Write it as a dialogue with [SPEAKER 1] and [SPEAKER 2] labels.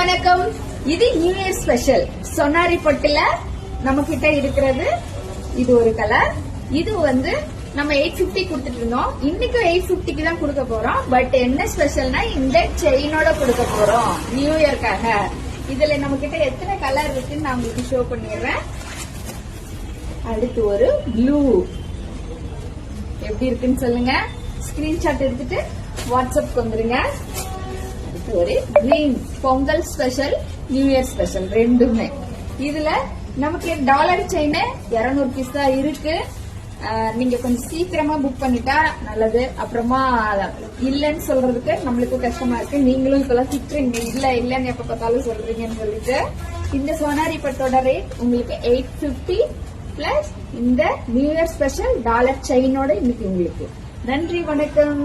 [SPEAKER 1] வணக்கம். இது new year special சொனாரி பட்டுல நம்ம கிட்ட இருக்கிறது. இது ஒரு கலர். இது நம்ம 850 கொடுத்துட்டு இருந்தோம். இன்னைக்கு 850க்கு தான் கொடுக்க போறோம். பட் என்ன ஸ்பெஷல்னா இந்த செயினோட கொடுக்க போறோம் நியூ இயர்க்காக. இதுல நம்ம கிட்ட எத்தனை கலர் இருக்குன்னு நான் உங்களுக்கு ஷோ பண்ணிடுறேன். அடுத்து ஒரு ப்ளூ எப்படி இருக்குன்னு சொல்லுங்க. ஸ்கிரீன்ஷாட் எடுத்துட்டு வாட்ஸ்அப் வந்துருங்க. அடுத்து ஒரு green Pongal special new year special ரெண்டுமே. இதுல நமக்கு டாலர் செயின் 200 பீஸ் தான் இருக்கு. நீங்க கொஞ்சம் சீக்கிரமா புக் பண்ணிட்டா நல்லது. அப்புறமா இல்லன்னு சொல்றதுக்கு நம்மளுக்கு கஷ்டமா இருக்கு. நீங்களும் இப்பெல்லாம் திட்டுறீங்க இல்லன்னு எப்ப பார்த்தாலும் சொல்றீங்கன்னு சொல்லிட்டு. இந்த சோனாரி பட்டோட ரேட் உங்களுக்கு 850 பிளஸ் இந்த நியூ இயர் ஸ்பெஷல் டாலர் செயினோட இன்னைக்கு உங்களுக்கு. நன்றி, வணக்கம்.